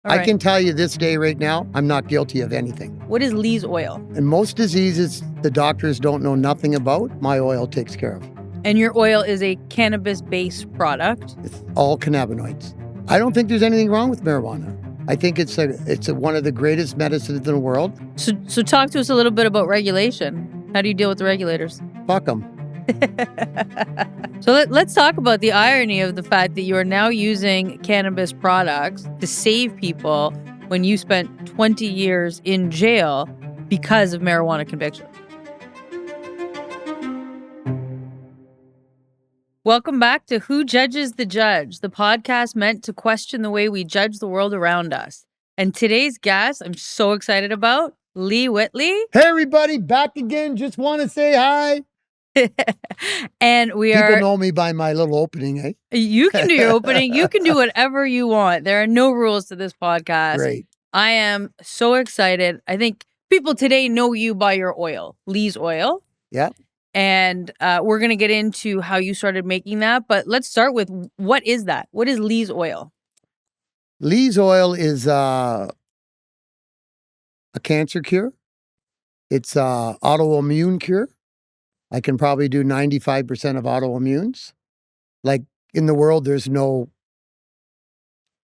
All I right. can tell you this day right now, I'm not guilty of anything. What is Lee's oil? And most diseases the doctors don't know nothing about, my oil takes care of. And your oil is a cannabis-based product. It's all cannabinoids. I don't think there's anything wrong with marijuana. I think it's one of the greatest medicines in the world. So talk to us a little bit about regulation. How do you deal with the regulators? Fuck them. So let's talk about the irony of the fact that you are now using cannabis products to save people when you spent 20 years in jail because of marijuana conviction. Welcome back to Who Judges the Judge, the podcast meant to question the way we judge the world around us. And today's guest, I'm so excited about, Lee Whitley. Hey, everybody, back again. Just want to say hi. And People know me by my little opening, eh? You can do your opening. You can do whatever you want. There are no rules to this podcast. Great. I am so excited. I think people today know you by your oil, Lee's oil. Yeah. And we're going to get into how you started making that. But let's start with, what is that? What is Lee's oil? Lee's oil is a cancer cure. It's an autoimmune cure. I can probably do 95% of autoimmunes. Like in the world, there's no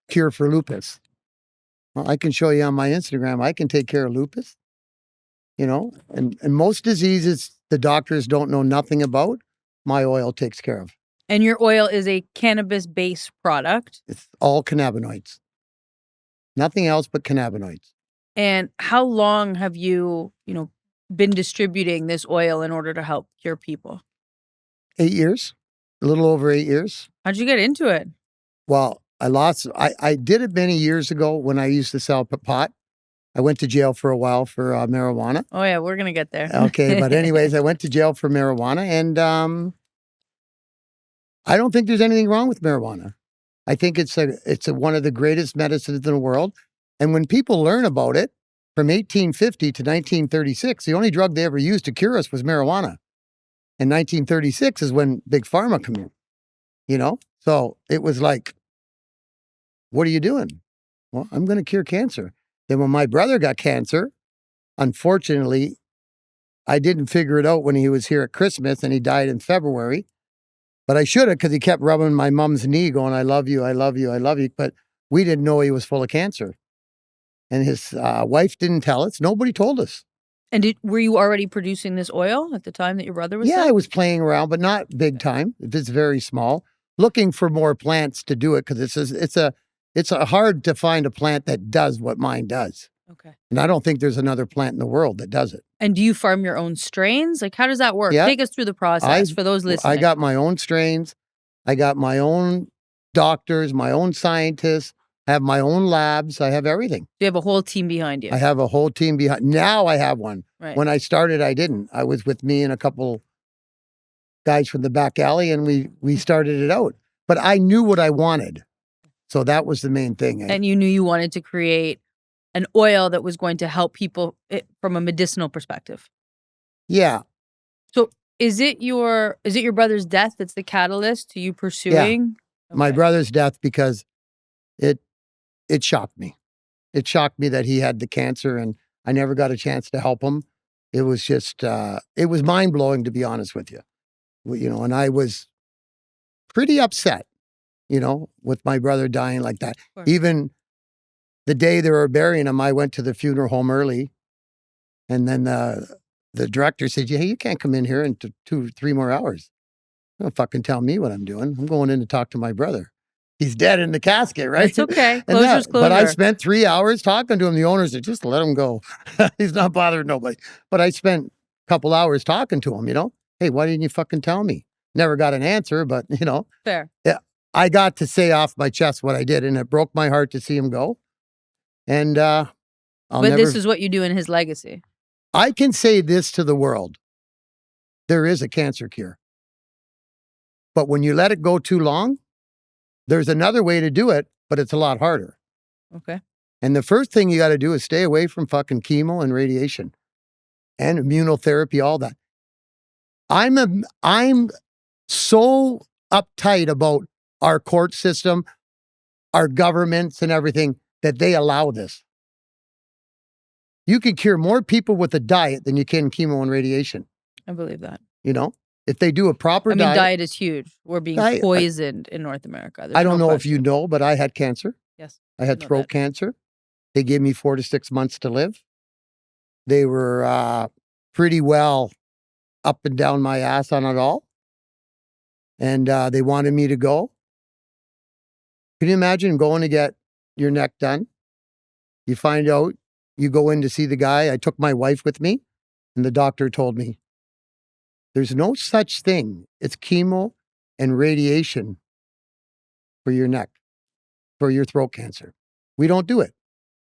cure for lupus. Well, I can show you on my Instagram, I can take care of lupus, and most diseases the doctors don't know nothing about, my oil takes care of. And your oil is a cannabis-based product. It's all cannabinoids. Nothing else but cannabinoids. And how long have you, been distributing this oil in order to help cure people? 8 years, a little over 8 years. How'd you get into it? Well, I did it many years ago when I used to sell pot. I went to jail for a while for marijuana. Oh, yeah, we're going to get there. Okay, but anyways, I went to jail for marijuana, and I don't think there's anything wrong with marijuana. I think it's one of the greatest medicines in the world. And when people learn about it, from 1850 to 1936, the only drug they ever used to cure us was marijuana. And 1936 is when Big Pharma came in, So it was like, what are you doing? Well, I'm going to cure cancer. Then when my brother got cancer, unfortunately, I didn't figure it out when he was here at Christmas, and he died in February. But I should have, because he kept rubbing my mom's knee going, I love you, I love you, I love you. But we didn't know he was full of cancer. And his wife didn't tell us. Nobody told us. And were you already producing this oil at the time that your brother was sick? I was playing around, but not big time. It's very small. Looking for more plants to do it, because it's hard to find a plant that does what mine does. Okay. And I don't think there's another plant in the world that does it. And do you farm your own strains? Like, how does that work? Yeah. Take us through the process for those listening. I got my own strains. I got my own doctors, my own scientists. I have my own labs. I have everything. You have a whole team behind you. I have a whole team behind. Now I have one. Right. When I started, I didn't. I was with me and a couple guys from the back alley, and we started it out. But I knew what I wanted. So that was the main thing. And you knew you wanted to create an oil that was going to help people from a medicinal perspective. Yeah. So is it your brother's death that's the catalyst to you pursuing? Yeah. Okay. My brother's death, because it shocked me. It shocked me that he had the cancer, and I never got a chance to help him. It was just, it was mind-blowing, to be honest with you. And I was pretty upset, with my brother dying like that. Even the day they were burying him, I went to the funeral home early, and then the director said, hey, you can't come in here in 2 or 3 more hours. Don't fucking tell me what I'm doing. I'm going in to talk to my brother. He's dead in the casket, right? It's okay. Closure's closure. But I spent 3 hours talking to him. The owner said, just let him go. He's not bothering nobody. But I spent a couple hours talking to him, Hey, why didn't you fucking tell me? Never got an answer, but, Fair. Yeah, I got to say off my chest what I did, and it broke my heart to see him go. And this is what you do in his legacy. I can say this to the world. There is a cancer cure. But when you let it go too long, there's another way to do it, but it's a lot harder. Okay. And the first thing you got to do is stay away from fucking chemo and radiation and immunotherapy, all that. I'm so uptight about our court system, our governments and everything, that they allow this. You can cure more people with a diet than you can chemo and radiation. I believe that. You know, if they do a proper I mean, diet is huge. We're being poisoned in North America. I don't know if you know, but I had cancer. Yes. I had throat cancer. They gave me 4 to 6 months to live. They were pretty well up and down my ass on it all. And they wanted me to go. Can you imagine going to get your neck done? You find out, you go in to see the guy. I took my wife with me, and the doctor told me, there's no such thing as chemo and radiation for your neck, for your throat cancer. We don't do it.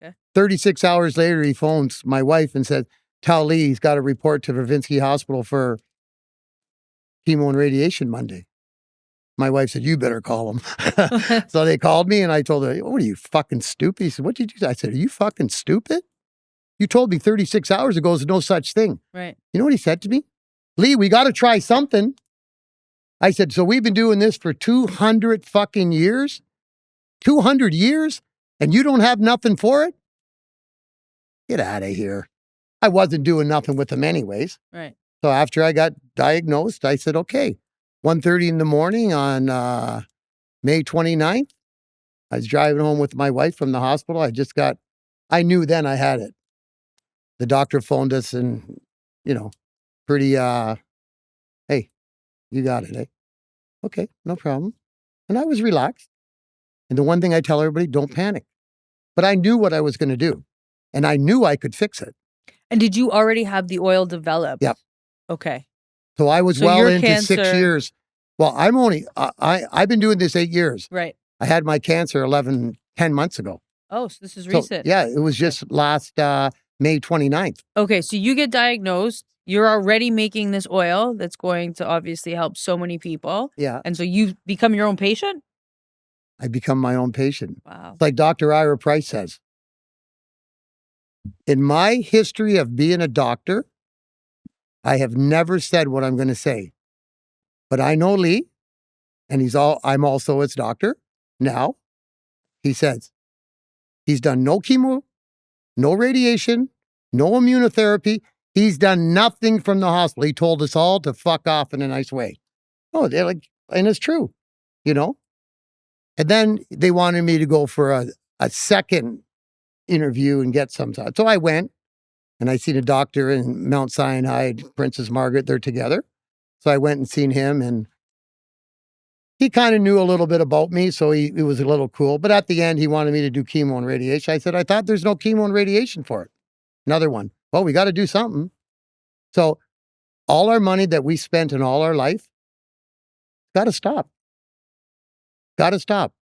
Okay. 36 hours later, he phones my wife and said, tell Lee he's got to report to Vervinsky Hospital for chemo and radiation Monday. My wife said, you better call him. So they called me and I told her, what are you, fucking stupid? He said, what did you do? I said, are you fucking stupid? You told me 36 hours ago there's no such thing. Right. You know what he said to me? Lee, we got to try something. I said, so we've been doing this for 200 fucking years? 200 years? And you don't have nothing for it? Get out of here. I wasn't doing nothing with them anyways. Right. So after I got diagnosed, I said, okay. 1:30 in the morning on May 29th, I was driving home with my wife from the hospital. I knew then I had it. The doctor phoned us and, you know, pretty, hey, you got it, eh? Okay, no problem. And I was relaxed. And the one thing I tell everybody, don't panic. But I knew what I was going to do. And I knew I could fix it. And did you already have the oil developed? Yep. Okay. So I was well into 6 years. Well, I've been doing this 8 years. Right. I had my cancer 10 months ago. Oh, so this is recent. Yeah, it was just last May 29th. Okay, so you get diagnosed. You're already making this oil that's going to obviously help so many people. Yeah. And so you become your own patient? I become my own patient. Wow. It's like Dr. Ira Price says. In my history of being a doctor, I have never said what I'm going to say. But I know Lee, and I'm also his doctor now. He says he's done no chemo, no radiation, no immunotherapy. He's done nothing from the hospital. He told us all to fuck off in a nice way. Oh, they're like, and it's true, you know? And then they wanted me to go for a second interview and get some time. So I went and I seen a doctor in Mount Sinai, Princess Margaret, they're together. So I went and seen him and he kind of knew a little bit about me. So he was a little cool. But at the end, he wanted me to do chemo and radiation. I said, I thought there's no chemo and radiation for it. Another one. Well, we got to do something. So all our money that we spent in all our life, got to stop. Got to stop.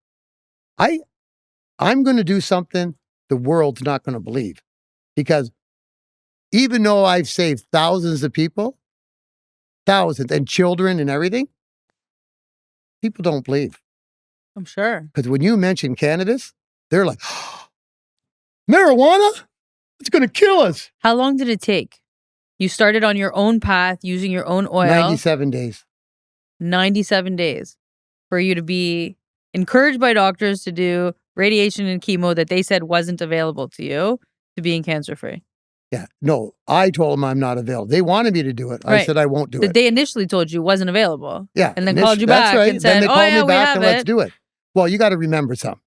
I'm going to do something the world's not going to believe. Because even though I've saved thousands of people, thousands, and children and everything, people don't believe. I'm sure. Because when you mention cannabis, they're like, marijuana? It's going to kill us. How long did it take? You started on your own path using your own oil. 97 days. 97 days for you to be encouraged by doctors to do radiation and chemo that they said wasn't available to you to being cancer-free. Yeah. No, I told them I'm not available. They wanted me to do it. I said I won't do it. They initially told you wasn't available. Yeah. And then called you back and said, then they called me back and we have let's do it. Well, you got to remember something.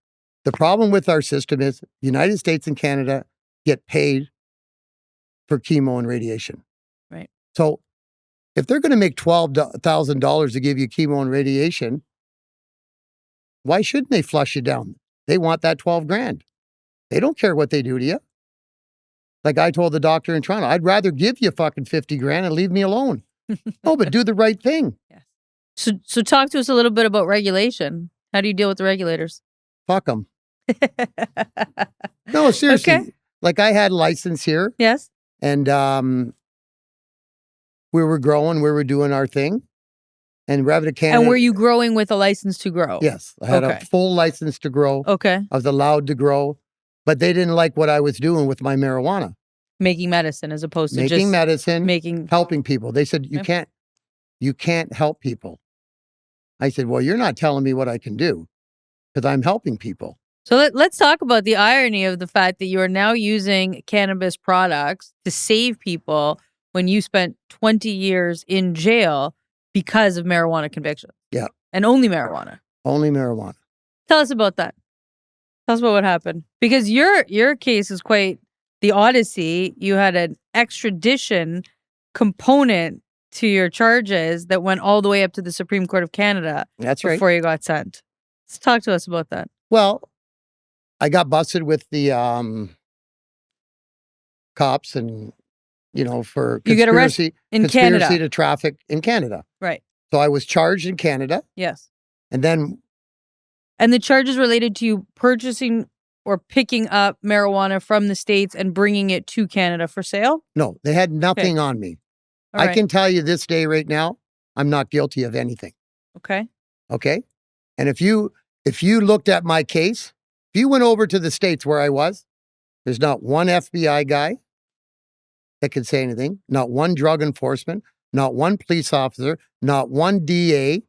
The problem with our system is the United States and Canada get paid for chemo and radiation. Right. So if they're going to make $12,000 to give you chemo and radiation, why shouldn't they flush you down? They want that 12 grand. They don't care what they do to you. Like I told the doctor in Toronto, I'd rather give you fucking 50 grand and leave me alone. Oh, but do the right thing. Yes. So talk to us a little bit about regulation. How do you deal with the regulators? Fuck them. No, seriously. Okay. Like I had a license here. Yes. And we were growing, we were doing our thing. And Revenue Canada. And were you growing with a license to grow? Yes. I had a full license to grow. Okay. I was allowed to grow. But they didn't like what I was doing with my marijuana. Making medicine as opposed to making just medicine, helping people. They said, you can't help people. I said, well, you're not telling me what I can do because I'm helping people. So let's talk about the irony of the fact that you are now using cannabis products to save people when you spent 20 years in jail because of marijuana convictions. Yeah. And only marijuana. Only marijuana. Tell us about that. Tell us about what happened. Because your case is quite the odyssey. You had an extradition component to your charges that went all the way up to the Supreme Court of Canada. That's right. Before you got sent. Let's talk to us about that. Well, I got busted with the cops and, for You get arrested in conspiracy Canada. to traffic in Canada. Right. So I was charged in Canada. Yes. And then... And the charges related to you purchasing or picking up marijuana from the States and bringing it to Canada for sale? No, they had nothing on me. I can tell you this day right now, I'm not guilty of anything. Okay. Okay? And if you looked at my case, if you went over to the States where I was, there's not one FBI guy that could say anything, not one drug enforcement, not one police officer, not one DA.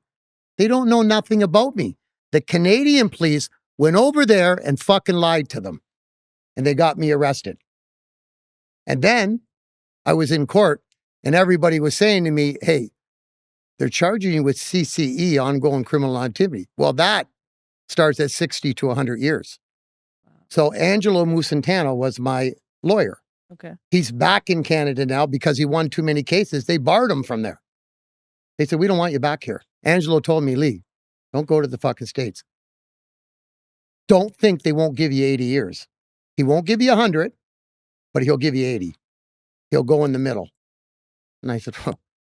They don't know nothing about me. The Canadian police went over there and fucking lied to them. And they got me arrested. And then I was in court and everybody was saying to me, hey, they're charging you with CCE, ongoing criminal activity. Well, that starts at 60 to 100 years. So Angelo Musantano was my lawyer. Okay. He's back in Canada now because he won too many cases. They barred him from there. They said, we don't want you back here. Angelo told me, Lee, don't go to the fucking States. Don't think they won't give you 80 years. He won't give you 100, but he'll give you 80. He'll go in the middle. And I said, oh,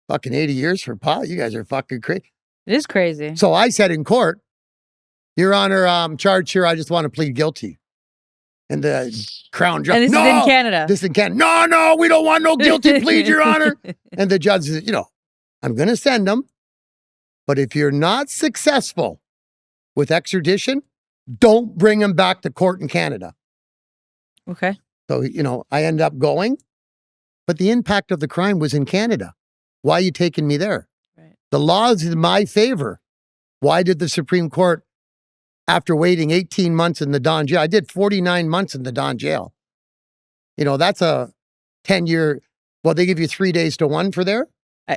fucking 80 years for pot? You guys are fucking crazy. It is crazy. So I said in court, Your Honor, charge here, I just want to plead guilty. And the Crown judge, and this is in Canada. This is in Canada. No, we don't want no guilty pleas, Your Honor. And the judge said, I'm going to send them. But if you're not successful with extradition, don't bring them back to court in Canada. Okay. So, I ended up going. But the impact of the crime was in Canada. Why are you taking me there? Right. The law is in my favor. Why did the Supreme Court, after waiting 18 months in the Don jail, I did 49 months in the Don jail. That's a 10-year, well, they give you 3 days to 1 for there.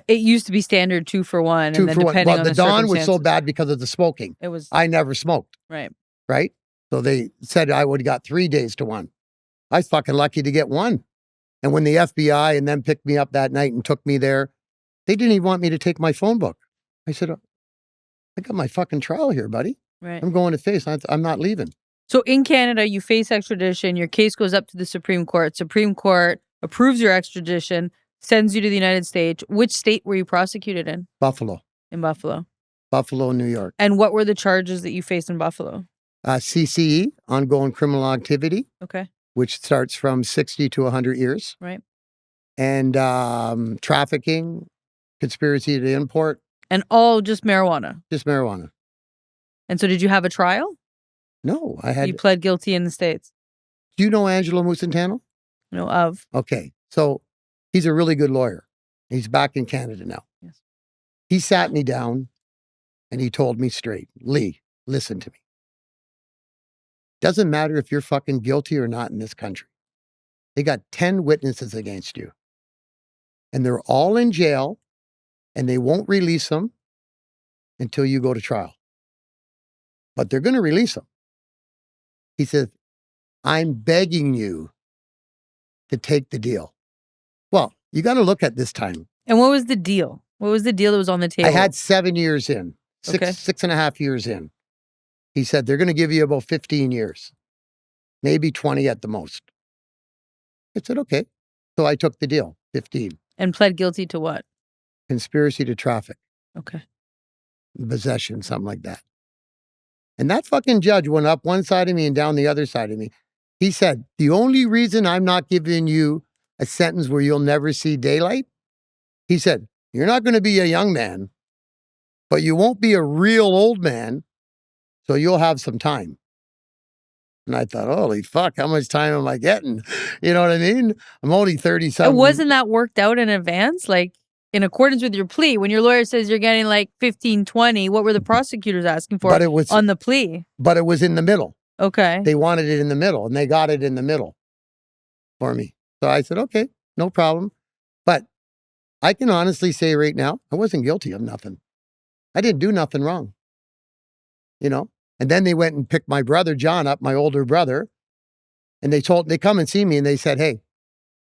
It used to be standard 2 for 1. 2 and then for 1. depending Well, on the Don was so circumstances. bad because of the smoking. It was. I never smoked. Right. Right? So they said I would have got 3 days to 1. I was fucking lucky to get 1. And when the FBI and then picked me up that night and took me there, they didn't even want me to take my phone book. I said, I got my fucking trial here, buddy. Right. I'm going to face. I'm not leaving. So in Canada, you face extradition. Your case goes up to the Supreme Court. Supreme Court approves your extradition, sends you to the United States. Which state were you prosecuted in? Buffalo. In Buffalo. Buffalo, New York. And what were the charges that you faced in Buffalo? CCE, ongoing criminal activity. Okay. Which starts from 60 to 100 years. Right. And trafficking, conspiracy to import. And all just marijuana? Just marijuana. And so did you have a trial? No, I had... You pled guilty in the States? Do you know Angelo Musantano? No, of. Okay. So he's a really good lawyer. He's back in Canada now. Yes. He sat me down and he told me straight, Lee, listen to me. Doesn't matter if you're fucking guilty or not in this country. They got 10 witnesses against you. And they're all in jail and they won't release them until you go to trial. But they're going to release them. He says, I'm begging you to take the deal. Well, you got to look at this time. And what was the deal? What was the deal that was on the table? I had 7 years in, Okay. 6.5 years in. He said, they're going to give you about 15 years, maybe 20 at the most. I said, okay. So I took the deal, 15. And pled guilty to what? Conspiracy to traffic. Okay. Possession, something like that. And that fucking judge went up one side of me and down the other side of me. He said, the only reason I'm not giving you a sentence where you'll never see daylight, he said, you're not going to be a young man, but you won't be a real old man, so you'll have some time. And I thought, holy fuck, how much time am I getting? You know what I mean? I'm only 37. Wasn't that worked out in advance? Like, in accordance with your plea, when your lawyer says you're getting like 15, 20, what were the prosecutors asking for on the plea? But it was in the middle. Okay. They wanted it in the middle, and they got it in the middle for me. So I said, okay, no problem. But I can honestly say right now, I wasn't guilty of nothing. I didn't do nothing wrong. You know? And then they went and picked my brother, John, up, my older brother. And they come and see me and they said, hey,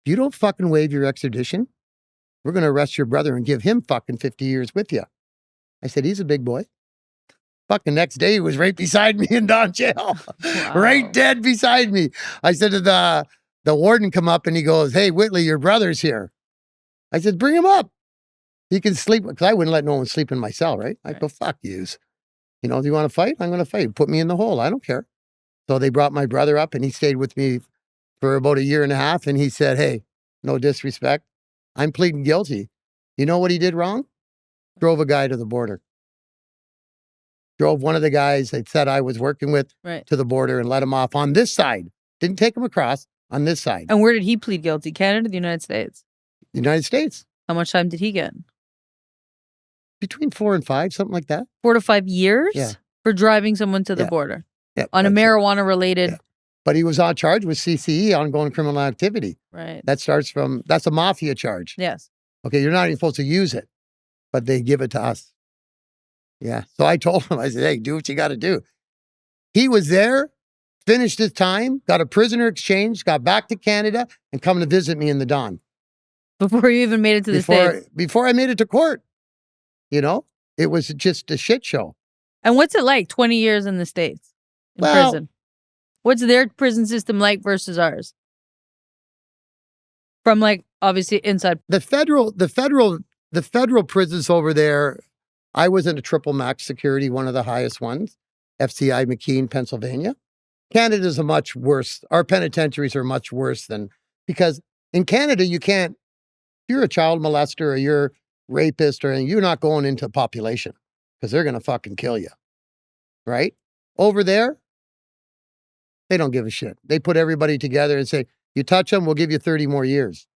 if you don't fucking waive your extradition, we're going to arrest your brother and give him fucking 50 years with you. I said, he's a big boy. Fucking next day, he was right beside me in Don jail. Wow. Right dead beside me. I said to the warden come up and he goes, hey, Whitley, your brother's here. I said, bring him up. He can sleep, because I wouldn't let no one sleep in my cell, right? I go, fuck yous. You know, do you want to fight? I'm going to fight. Put me in the hole. I don't care. So they brought my brother up and he stayed with me for about 1.5 years. And he said, hey, no disrespect, I'm pleading guilty. You know what he did wrong? Drove a guy to the border. Drove one of the guys that said I was working with to the border and let him off on this side. Didn't take him across, on this side. And where did he plead guilty? Canada, the United States? The United States. How much time did he get? Between 4 and 5, something like that. 4 to 5 years? Yeah. For driving someone to the border? Yeah. On a marijuana-related... Yeah. But he was on charge with CCE, ongoing criminal activity. Right. That's a mafia charge. Yes. Okay, you're not even supposed to use it, but they give it to us. Yeah. So I told him, I said, hey, do what you got to do. He was there, finished his time, got a prisoner exchange, got back to Canada, and come to visit me in the Don. Before you even made it to the States? Before I made it to court. You know, it was just a shit show. And what's it like, 20 years in the States? In prison? What's their prison system like versus ours? From like, obviously, inside. The federal prisons over there, I was in a triple max security, one of the highest ones, FCI McKean, Pennsylvania. Canada's a much worse, our penitentiaries are much worse than, because in Canada, you can't, if you're a child molester or you're rapist or you're not going into population because they're going to fucking kill you. Right? Over there, they don't give a shit. They put everybody together and say, you touch them, we'll give you 30 more years.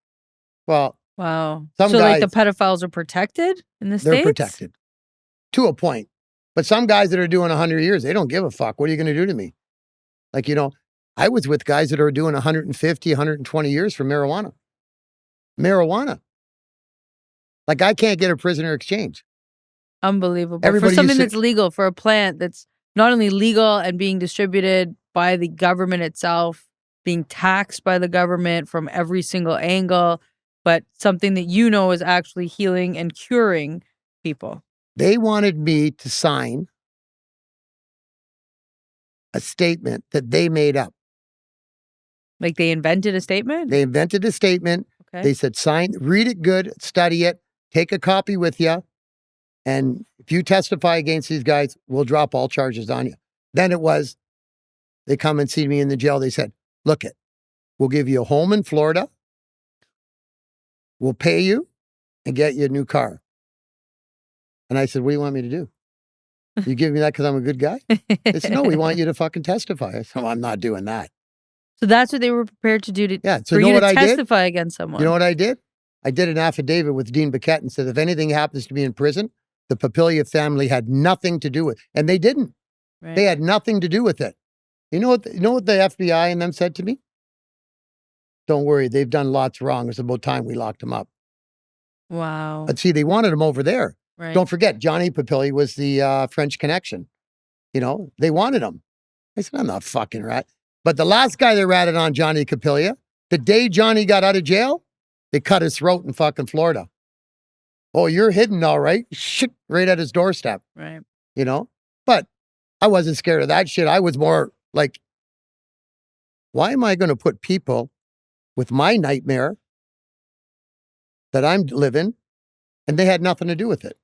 Well, wow. So guys, like the pedophiles are protected in the States? They're protected to a point. But some guys that are doing 100 years, they don't give a fuck. What are you going to do to me? Like, you know, I was with guys that are doing 150, 120 years for marijuana. Marijuana. Like, I can't get a prisoner exchange. Unbelievable. For something that's legal, for a plant that's not only legal and being distributed by the government itself, being taxed by the government from every single angle, but something that you know is actually healing and curing people. They wanted me to sign a statement that they made up. Like they invented a statement? They invented a statement. Okay. They said, read it good, study it, take a copy with you. And if you testify against these guys, we'll drop all charges on you. Then it was, they come and see me in the jail. They said, look it, we'll give you a home in Florida. We'll pay you and get you a new car. And I said, what do you want me to do? You give me that because I'm a good guy? They said, no, we want you to fucking testify. I said, well, I'm not doing that. So that's what they were prepared to do for you to testify against someone. You know what I did? I did an affidavit with Dean Biquette and said, if anything happens to me in prison, the Papillia family had nothing to do with it. And they didn't. Right. They had nothing to do with it. You know what the FBI and them said to me? Don't worry, they've done lots wrong. It's about time we locked them up. Wow. But see, they wanted them over there. Right. Don't forget, Johnny Papillia was the French connection. You know, they wanted him. I said, I'm not fucking rat. But the last guy that ratted on Johnny Papillia, the day Johnny got out of jail, they cut his throat in fucking Florida. Oh, you're hidden all right. Shit, right at his doorstep. Right. You know? But I wasn't scared of that shit. I was more like, why am I going to put people with my nightmare that I'm living and they had nothing to do with it?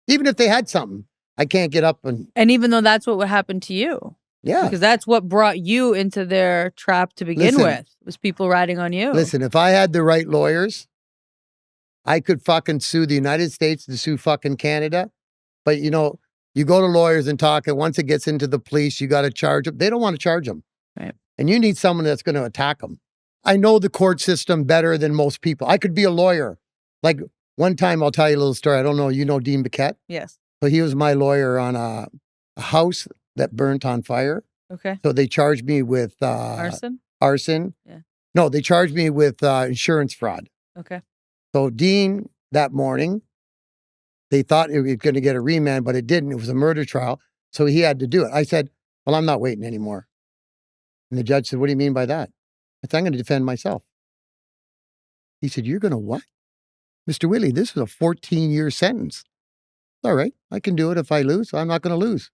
Even if they had something, I can't get up and... And even though that's what would happen to you. Yeah. Because that's what brought you into their trap to begin with, was people ratting on you. Listen, if I had the right lawyers, I could fucking sue the United States to sue fucking Canada. But, you know, you go to lawyers and talk, and once it gets into the police, you got to charge them. They don't want to charge them. Right. And you need someone that's going to attack them. I know the court system better than most people. I could be a lawyer. Like one time, I'll tell you a little story. I don't know, you know Dean Biquette? Yes. So he was my lawyer on a house that burnt on fire. Okay. So they charged me with Arson? arson. Yeah. No, they charged me with insurance fraud. Okay. So Dean, that morning, they thought it was going to get a remand, but it didn't. It was a murder trial. So he had to do it. I said, well, I'm not waiting anymore. And the judge said, what do you mean by that? I said, I'm going to defend myself. He said, you're going to what? Mr. Whitley, this is a 14-year sentence. All right, I can do it if I lose. I'm not going to lose.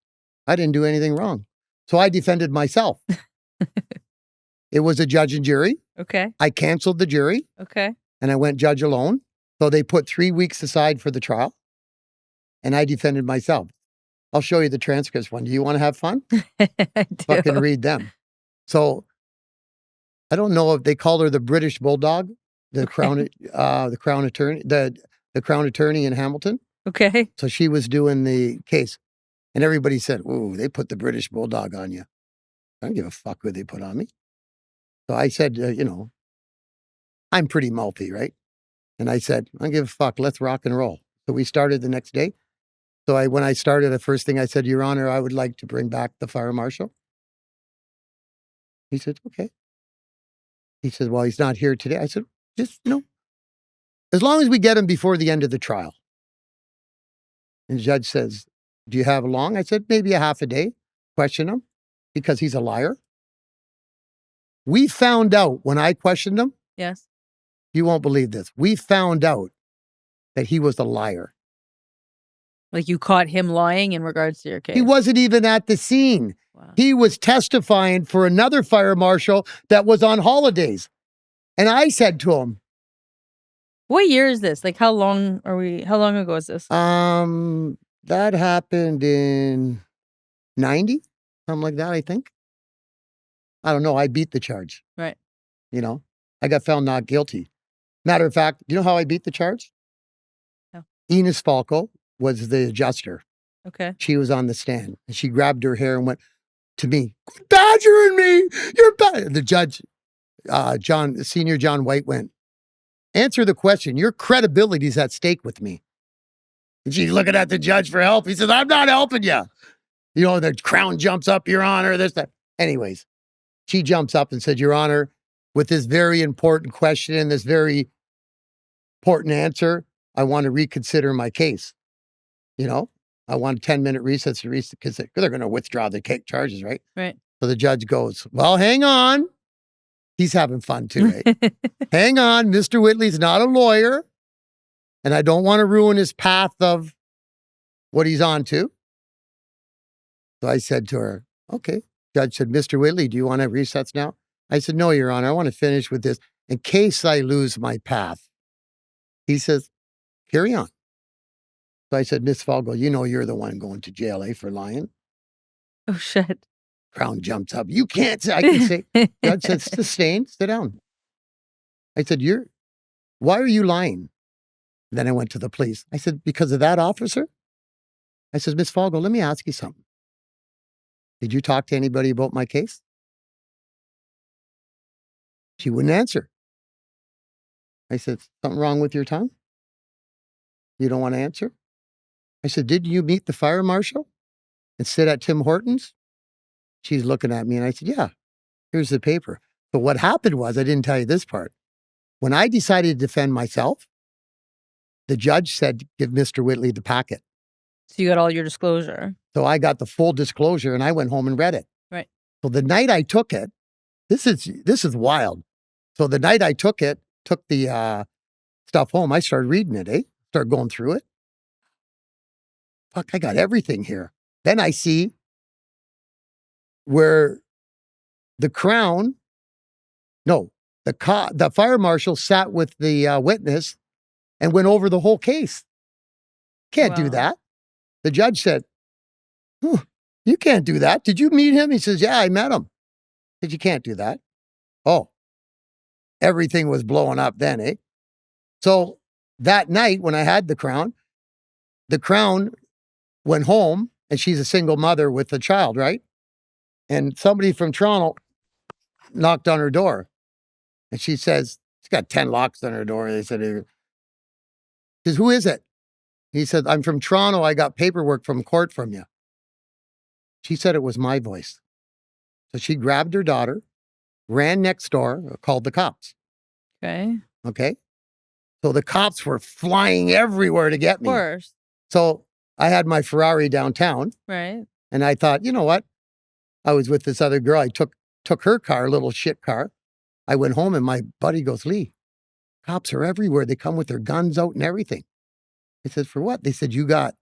I didn't do anything wrong. So I defended myself. It was a judge and jury. Okay. I canceled the jury. Okay. And I went judge alone. So they put 3 weeks aside for the trial. And I defended myself. I'll show you the transcripts one. Do you want to have fun? I do. Fucking read them. So I don't know if they call her the British Bulldog, the crown attorney, the crown attorney in Hamilton. Okay. So she was doing the case. And everybody said, ooh, they put the British Bulldog on you. I don't give a fuck what they put on me. So I said, I'm pretty mouthy, right? And I said, I don't give a fuck. Let's rock and roll. So we started the next day. So when I started, the first thing I said, Your Honor, I would like to bring back the fire marshal. He said, okay. He said, well, he's not here today. I said, just, as long as we get him before the end of the trial. And the judge says, do you have long? I said, maybe a half a day. Question him because he's a liar. We found out when I questioned him, Yes. you won't believe this. We found out that he was a liar. Like you caught him lying in regards to your case. He wasn't even at the scene. Wow. He was testifying for another fire marshal that was on holidays. And I said to him, What year is this? Like how long ago is this? that happened in 90, something like that, I think. I don't know. I beat the charge. Right. I got found not guilty. Matter of fact, you know how I beat the charge? No. Enos Falco was the adjuster. Okay. She was on the stand and she grabbed her hair and went to me, badgering me. You're bad. The judge, Senior John White went, answer the question. Your credibility is at stake with me. And she's looking at the judge for help. He says, I'm not helping you. The crown jumps up, Your Honor, this, that. Anyways, she jumps up and said, Your Honor, with this very important question and this very important answer, I want to reconsider my case. I want a 10-minute recess because they're going to withdraw the charges, right? Right. So the judge goes, well, hang on. He's having fun too, right? Hang on. Mr. Whitley's not a lawyer. And I don't want to ruin his path of what he's on to. So I said to her, okay. Judge said, Mr. Whitley, do you want to recess now? I said, no, Your Honor, I want to finish with this in case I lose my path. He says, carry on. So I said, Miss Falco, you're the one going to jail, for lying. Oh, shit. Crown jumps up. You can't say, I can say. Judge said, sustain, sit down. I said, why are you lying? Then I went to the police. I said, because of that officer? I said, Miss Falco, let me ask you something. Did you talk to anybody about my case? She wouldn't answer. I said, something wrong with your tongue? You don't want to answer? I said, did you meet the fire marshal and sit at Tim Hortons? She's looking at me and I said, yeah, here's the paper. But what happened was, I didn't tell you this part. When I decided to defend myself, the judge said, give Mr. Whitley the packet. So you got all your disclosure. So I got the full disclosure and I went home and read it. Right. So the night I took it, this is wild. So the night I took the stuff home, I started reading it, Started going through it. Fuck, I got everything here. Then I see where the fire marshal sat with the witness and went over the whole case. Can't do that. The judge said, you can't do that. Did you meet him? He says, yeah, I met him. I said, you can't do that. Oh, everything was blowing up then, So that night when I had the crown went home and she's a single mother with a child, right? And somebody from Toronto knocked on her door. And she says, she's got 10 locks on her door. And they said, she says, who is it? He said, I'm from Toronto. I got paperwork from court from you. She said it was my voice. So she grabbed her daughter, ran next door, called the cops. Okay. Okay. So the cops were flying everywhere to get Of me. course. So I had my Ferrari downtown. Right. And I thought, you know what? I was with this other girl. I took her car, little shit car. I went home and my buddy goes, Lee, cops are everywhere. They come with their guns out and everything. I said, for what? They said, you got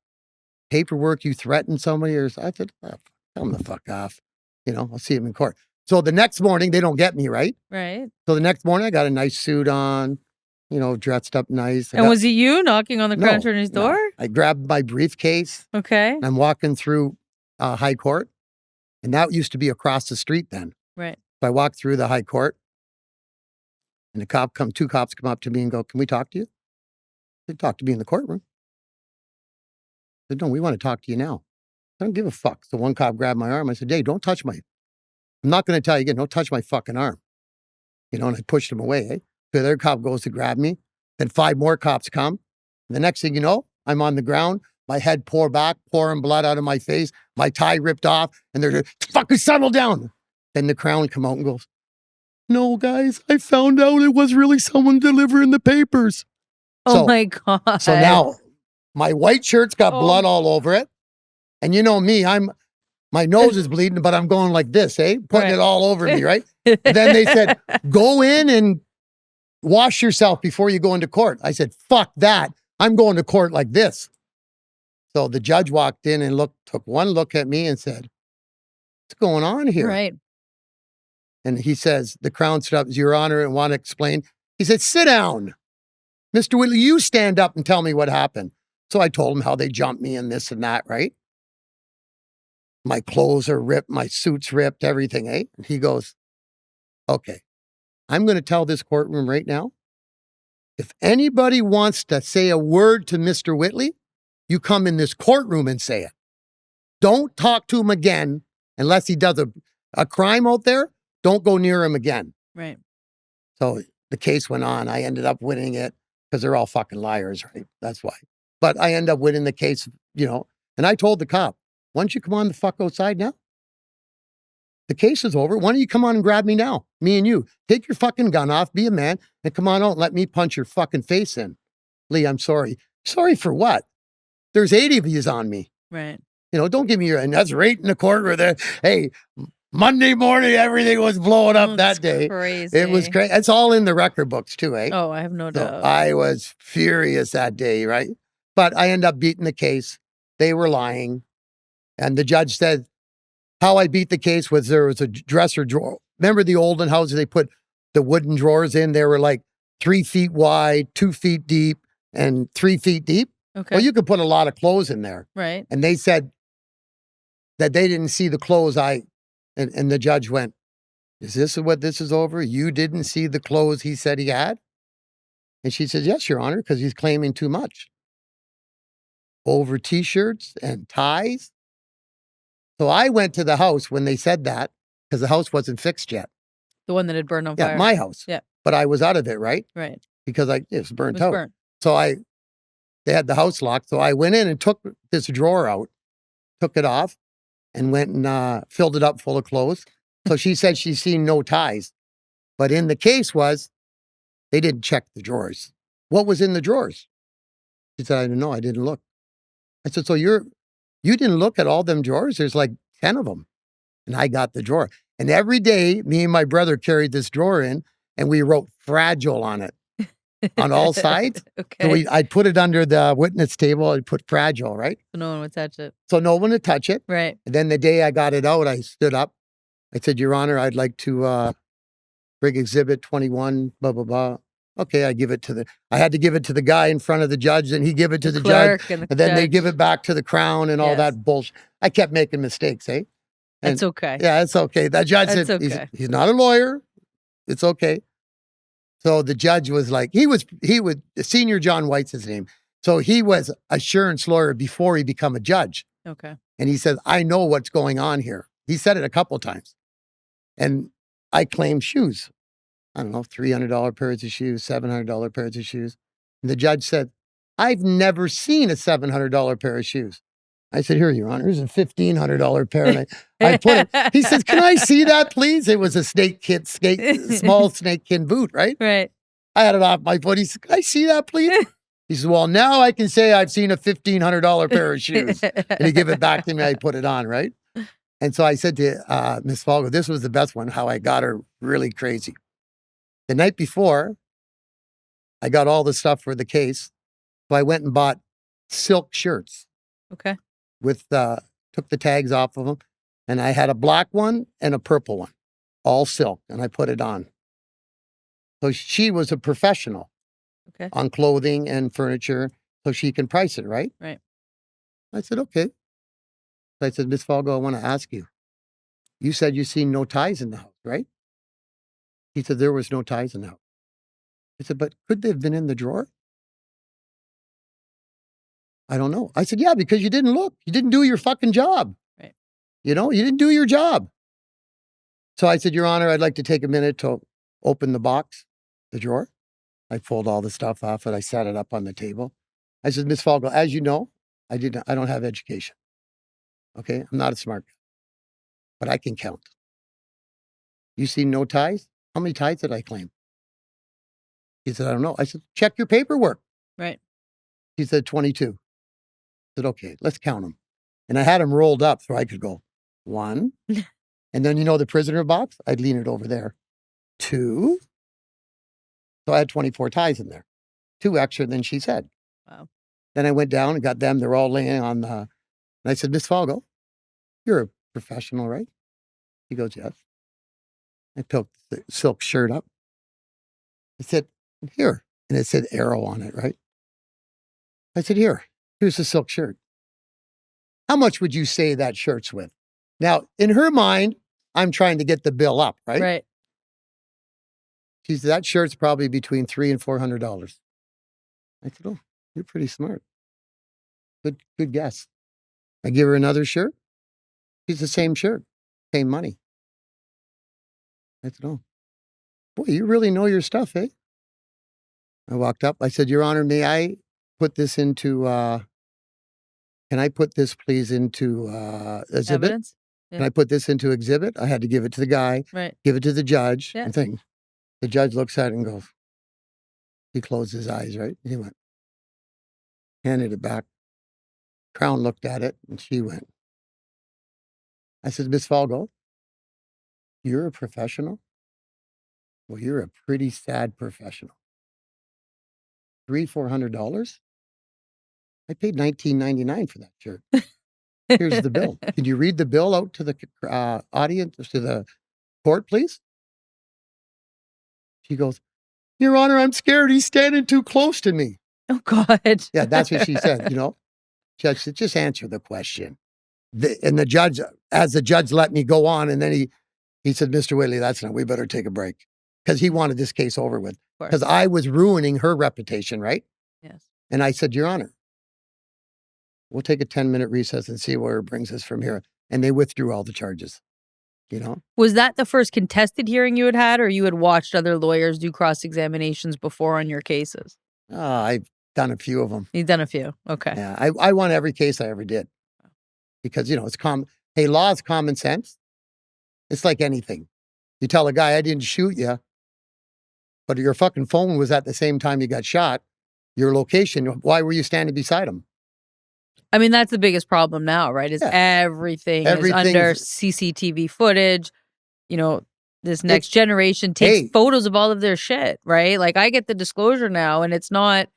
paperwork, you threatened somebody. Or I said, oh, tell them the fuck off. I'll see them in court. So the next morning, they don't get me, right? Right. So the next morning, I got a nice suit on, dressed up nice. And was it you knocking on the crown attorney's door? I grabbed my briefcase. Okay. And I'm walking through High Court. And that used to be across the street then. Right. So I walked through the High Court. And two cops come up to me and go, can we talk to you? They talk to me in the courtroom. I said, no, we want to talk to you now. I don't give a fuck. So one cop grabbed my arm. I said, hey, don't touch I'm not going to tell you again, don't touch my fucking arm. And I pushed him away. Eh? The other cop goes to grab me. Then 5 more cops come. And the next thing you know, I'm on the ground. My head pouring blood out of my face. My tie ripped off. And they're fucking settle down. Then the Crown come out and goes, no, guys, I found out it was really someone delivering the papers. Oh my God. So now my white shirt's got blood all over it. And you know me, my nose is bleeding, but I'm going like this, putting it all over me, right? And then they said, go in and wash yourself before you go into court. I said, fuck that. I'm going to court like this. So the judge walked in and took one look at me and said, what's going on here? Right. And he says, the Crown stood up, Your Honor, and want to explain. He said, sit down. Mr. Whitley, you stand up and tell me what happened. So I told him how they jumped me and this and that, right? My clothes are ripped, my suit's ripped, everything, eh? And he goes, okay, I'm going to tell this courtroom right now, if anybody wants to say a word to Mr. Whitley, you come in this courtroom and say it. Don't talk to him again unless he does a crime out there. Don't go near him again. Right. So the case went on. I ended up winning it because they're all fucking liars, right? That's why. But I ended up winning the case, and I told the cop, why don't you come on the fuck outside now? The case is over. Why don't you come on and grab me now? Me and you. Take your fucking gun off, be a man, and come on out and let me punch your fucking face in. Lee, I'm sorry. Sorry for what? There's 80 of yous on me. Right. Don't give me and that's right in the court where hey, Monday morning, everything was blowing up that day. Crazy. It was crazy. It's all in the record books too, eh? Oh, I have no doubt. I was furious that day, right? But I ended up beating the case. They were lying. And the judge said, how I beat the case was there was a dresser drawer. Remember the olden houses, they put the wooden drawers in? They were like 3 feet wide, 2 feet deep, and 3 feet deep. Okay. Well, you could put a lot of clothes in there. Right. And they said that they didn't see the clothes. And the judge went, is this what this is over? You didn't see the clothes he said he had? And she says, yes, Your Honor, because he's claiming too much. Over T-shirts and ties. So I went to the house when they said that because the house wasn't fixed yet. The one that had burned on fire. Yeah, my house. Yeah. But I was out of it, right? Right. Because it was burnt It was out. burnt. So they had the house locked. So I went in and took this drawer out, took it off, and went and filled it up full of clothes. So she said she's seen no ties. But in the case they didn't check the drawers. What was in the drawers? She said, I don't know. I didn't look. I said, so you didn't look at all them drawers? There's like 10 of them. And I got the drawer. And every day, me and my brother carried this drawer in, and we wrote fragile on it on all sides. Okay. So I'd put it under the witness table. I'd put fragile, right? So no one would touch it. So no one would touch it. Right. And then the day I got it out, I stood up. I said, Your Honor, I'd like to bring exhibit 21, blah, blah, blah. Okay, I had to give it to the guy in front of the judge, and he give it to the judge, and then they give it back to the Crown and all that bullshit. I kept making mistakes, eh? And it's okay. Yeah, it's okay. The judge said, okay. he's not a lawyer. It's okay. So the judge was like, he was Senior John White's his name. So he was assurance lawyer before he become a judge. Okay. And he says, I know what's going on here. He said it a couple of times. And I claim shoes. I don't know, $300 pairs of shoes, $700 pairs of shoes. And the judge said, I've never seen a $700 pair of shoes. I said, here, Your Honor, here's a $1,500 pair. And I put it, he says, can I see that, please? It was a small snakekin boot, right? Right. I had it off my foot. He said, can I see that, please? He said, well, now I can say I've seen a $1,500 pair of shoes. And he gave it back to me. I put it on, right? And so I said to Miss Falgo, this was the best one, how I got her really crazy. The night before, I got all the stuff for the case. So I went and bought silk shirts. Okay. Took the tags off of them. And I had a black one and a purple one, all silk. And I put it on. So she was a professional on clothing and furniture, so she can price it, right? Right. I said, okay. So I said, Miss Falgo, I want to ask you. You said you seen no ties in the house, right? He said, there was no ties in the house. I said, but could they have been in the drawer? I don't know. I said, yeah, because you didn't look. You didn't do your fucking job. Right. You didn't do your job. So I said, Your Honor, I'd like to take a minute to open the box, the drawer. I pulled all the stuff off and I sat it up on the table. I said, Miss Falgo, as you know, I don't have education. Okay. I'm not a smart guy, but I can count. You see no ties? How many ties did I claim? He said, I don't know. I said, check your paperwork. Right. He said, 22. I said, okay, let's count them. And I had them rolled up so I could go 1. And then, the prisoner box, I'd lean it over there. 2. So I had 24 ties in there, 2 extra than she said. Wow. Then I went down and got them. They're all laying on the, and I said, Miss Falgo, you're a professional, right? He goes, yes. I picked the silk shirt up. I said, here. And it said Arrow on it, right? I said, here's the silk shirt. How much would you say that shirt's with? Now, in her mind, I'm trying to get the bill up, right? Right. She said, that shirt's probably between $300 and $400. I said, oh, you're pretty smart. Good guess. I give her another shirt. She's the same shirt, same money. I said, oh, boy, you really know your stuff, eh? I walked up. I said, Your Honor, may I put this into, can I put this please into exhibit? Evidence? Can I put this into exhibit? I had to give it to the guy, Right. give it to the judge, Yeah. and things. The judge looks at it and goes, he closed his eyes, right? He went, handed it back. Crown looked at it and she went. I said, Miss Falgo, you're a professional? Well, you're a pretty sad professional. $300-400? I paid $19.99 for that shirt. Here's the bill. Can you read the bill out to the audience, to the court, please? She goes, Your Honor, I'm scared. He's standing too close to me. Oh, God. Yeah, that's what she said, Judge said, just answer the question. And the judge, as the judge let me go on, and then he said, Mr. Whitley, we better take a break. Because he wanted this case over with. Because I was ruining her reputation, right? Yes. And I said, Your Honor, we'll take a 10-minute recess and see where it brings us from here. And they withdrew all the charges, Was that the first contested hearing you had, or you had watched other lawyers do cross-examinations before on your cases? I've done a few of them. You've done a few. Okay. Yeah, I won every case I ever did. Because, it's common. Hey, law is common sense. It's like anything. You tell a guy, I didn't shoot you, but your fucking phone was at the same time you got shot. Your location, why were you standing beside him? I mean, that's the biggest problem now, right? Is everything is under CCTV footage. This next generation takes photos of all of their shit, right? Like, I get the disclosure now, and it's not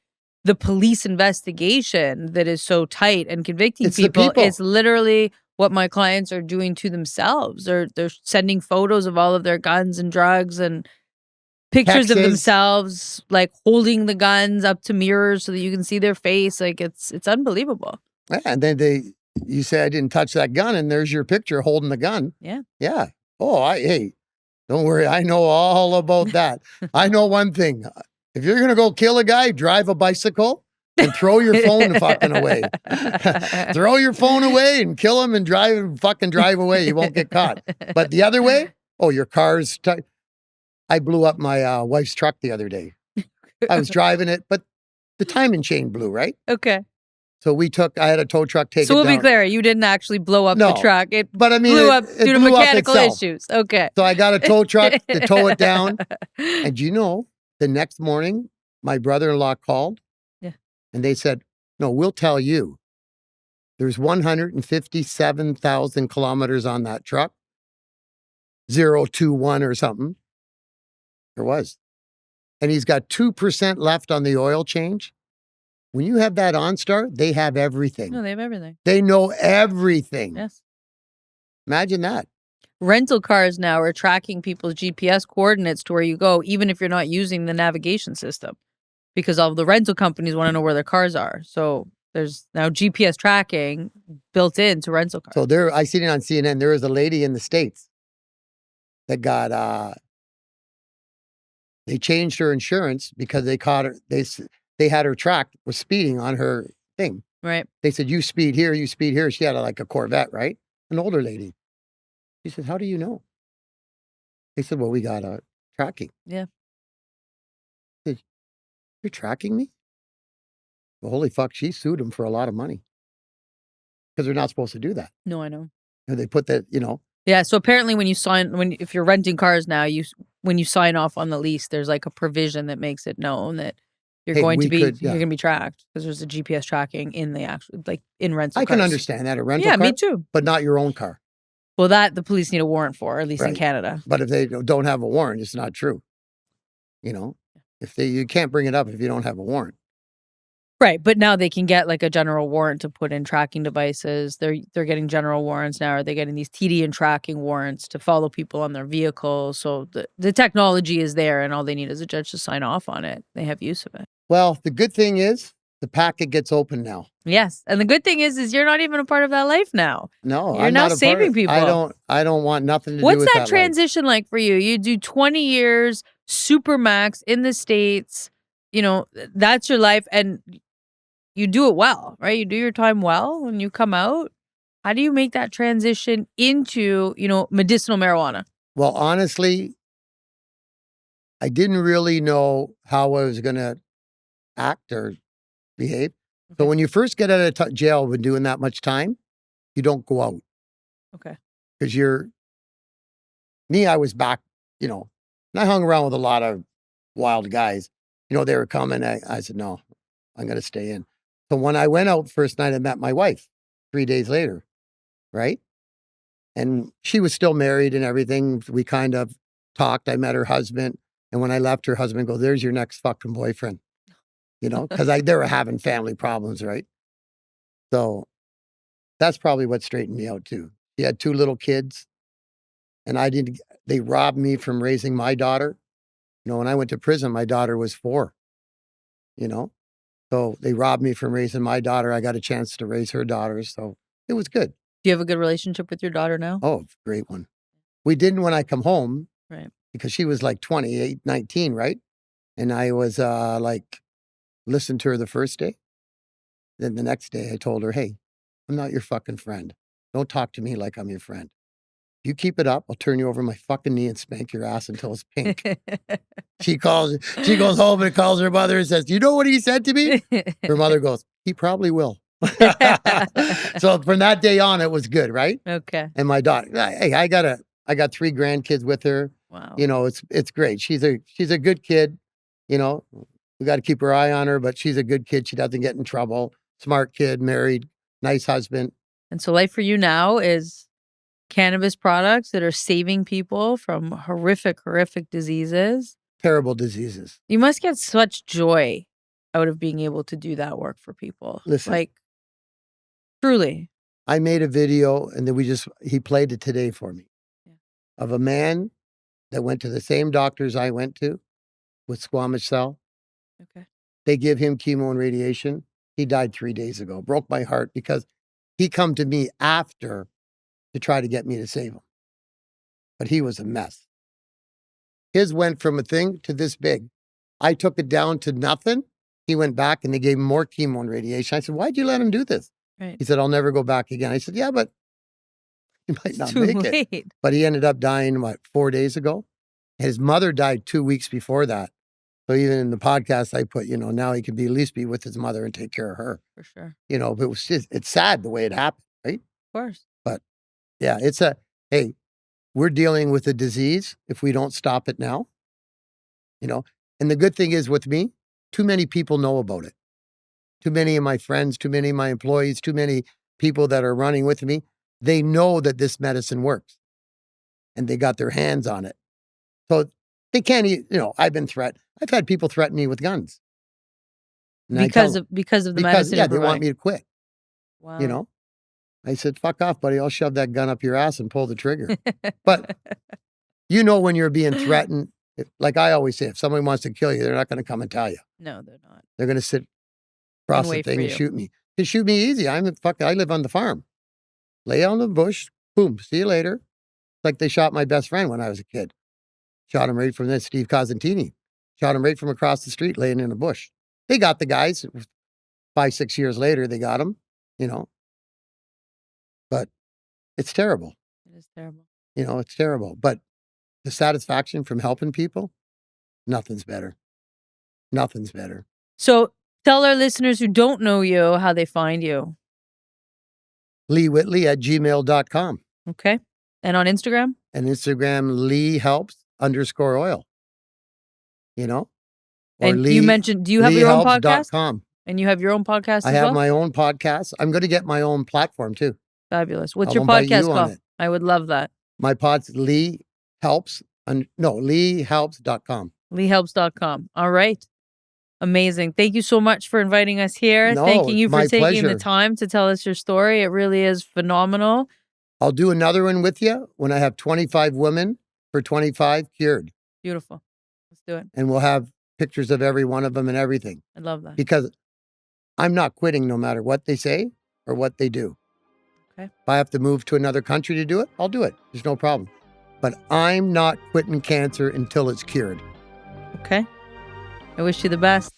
the police investigation that is so tight and convicting people. It's literally what my clients are doing to themselves. They're sending photos of all of their guns and drugs and pictures of themselves, like holding the guns up to mirrors so that you can see their face. Like, it's unbelievable. Yeah, and then you say, I didn't touch that gun, and there's your picture holding the gun. Yeah. Yeah. Oh, hey, don't worry. I know all about that. I know one thing. If you're going to go kill a guy, drive a bicycle and throw your phone fucking away. Throw your phone away and kill him and drive away. You won't get caught. But the other way, your car's I blew up my wife's truck the other day. I was driving it, but the timing chain blew, right? Okay. So I had a tow truck take So it we'll down. be clear, you didn't actually blow up the No, truck. It but I mean, blew up it due to blew up mechanical itself. issues. Okay. So I got a tow truck to tow it down. And you know, the next morning, my brother-in-law called. Yeah. And they said, no, we'll tell you. There's 157,000 kilometers on that truck. 021 or something. There was. And he's got 2% left on the oil change. When you have that OnStar, they have everything. No, they have everything. They know everything. Yes. Imagine that. Rental cars now are tracking people's GPS coordinates to where you go, even if you're not using the navigation system, because all of the rental companies want to know where their cars are. So there's now GPS tracking built into rental cars. So I seen it on CNN. There was a lady in the States that got, they changed her insurance because they caught her. They had her tracked, was speeding on her thing. Right. They said, you speed here, you speed here. She had like a Corvette, right? An older lady. She said, how do you know? They said, well, we got tracking. Yeah. Said, you're tracking me? Well, holy fuck, she sued them for a lot of money. Because they're not supposed to do that. No, I know. And they put that, you know. Yeah. So apparently if you're renting cars now, when you sign off on the lease, there's like a provision that makes it known that you're going to be tracked because there's a GPS tracking in the actual, like in rental cars. I can understand that, a rental car. Yeah, me too. But not your own car. Well, that the police need a warrant for, at least in Canada. But if they don't have a warrant, it's not true. You know, you can't bring it up if you don't have a warrant. Right, but now they can get like a general warrant to put in tracking devices. They're getting general warrants now. Are they getting these TD and tracking warrants to follow people on their vehicles? So the technology is there, and all they need is a judge to sign off on it. They have use of it. Well, the good thing is the packet gets open now. Yes, and the good thing is you're not even a part of that life now. No, you're now saving people. I don't want nothing to do with that. What's that transition like for you? You do 20 years Supermax in the States. You know, that's your life, and you do it well, right? You do your time well when you come out. How do you make that transition into, medicinal marijuana? Well, honestly, I didn't really know how I was going to act or behave. Okay. So when you first get out of jail with doing that much time, you don't go out. Okay. Because I was back, and I hung around with a lot of wild guys. They were coming. I said, no, I'm going to stay in. So when I went out first night, I met my wife 3 days later, right? And she was still married and everything. We kind of talked. I met her husband. And when I left, her husband goes, there's your next fucking boyfriend, because they were having family problems, right? So that's probably what straightened me out too. He had 2 little kids and they robbed me from raising my daughter. When I went to prison, my daughter was 4, So they robbed me from raising my daughter. I got a chance to raise her daughters. So it was good. Do you have a good relationship with your daughter now? Oh, great one. We didn't when I come home. Right. Because she was like 28, 19, right? And I was listened to her the first day. Then the next day I told her, hey, I'm not your fucking friend. Don't talk to me like I'm your friend. You keep it up, I'll turn you over my fucking knee and spank your ass until it's pink. She goes home and calls her mother and says, you know what he said to me? Her mother goes, he probably will. So from that day on, it was good, right? Okay. And my daughter, hey, I got 3 grandkids with her. Wow. It's great. She's a good kid. We got to keep our eye on her, but she's a good kid. She doesn't get in trouble. Smart kid, married, nice husband. And so life for you now is cannabis products that are saving people from horrific diseases. Terrible diseases. You must get such joy out of being able to do that work for people. Listen. Truly. I made a video and then he played it today for me. Yeah. Of a man that went to the same doctors I went to with squamous cell. Okay. They give him chemo and radiation. He died 3 days ago. Broke my heart because he come to me after to try to get me to save him. But he was a mess. His went from a thing to this big. I took it down to nothing. He went back and they gave him more chemo and radiation. I said, why'd you let him do this? Right. He said, I'll never go back again. I said, yeah, but he might not make it. But he ended up dying, 4 days ago? His mother died 2 weeks before that. So even in the podcast, I put, now he can at least be with his mother and take care of her. For sure. But it was it's sad the way it happened, right? Of course. But yeah, hey, we're dealing with a disease if we don't stop it now. And the good thing is with me, too many people know about it. Too many of my friends, too many of my employees, too many people that are running with me, they know that this medicine works and they got their hands on it. So they can't, I've been threatened. I've had people threaten me with guns. And because of the medicine. Yeah, they want me to quit. Wow. I said, fuck off, buddy. I'll shove that gun up your ass and pull the trigger. But when you're being threatened, like I always say, if somebody wants to kill you, they're not going to come and tell you. No, they're not. They're going to sit across the thing and shoot me. They shoot me easy. I live on the farm. Lay on the bush. Boom. See you later. It's like they shot my best friend when I was a kid. Shot him right from this, Steve Cosentini. Shot him right from across the street laying in a bush. They got the guys. 5-6 years later, they got him, But it's terrible. It is terrible. It's terrible. But the satisfaction from helping people, nothing's better. Nothing's better. So tell our listeners who don't know you how they find you. Lee Whitley at gmail.com. Okay. And on Instagram? And Instagram, Lee Helps _oil. Or and Lee, you mentioned, do you have your own podcast? LeeHelps.com. And you have your own podcast I as have well? my own podcast. I'm going to get my own platform too. Fabulous. What's I'll your invite podcast you on called? it. I would love that. My pod's Lee Helps. LeeHelps.com. LeeHelps.com. All right. Amazing. Thank you so much for inviting us here. No, Thanking you for my taking the pleasure. time to tell us your story. It really is phenomenal. I'll do another one with you when I have 25 women for 25 cured. Beautiful. Let's do it. And we'll have pictures of every one of them and everything. I love that. Because I'm not quitting no matter what they say or what they do. Okay. If I have to move to another country to do it, I'll do it. There's no problem. But I'm not quitting cancer until it's cured. Okay. I wish you the best.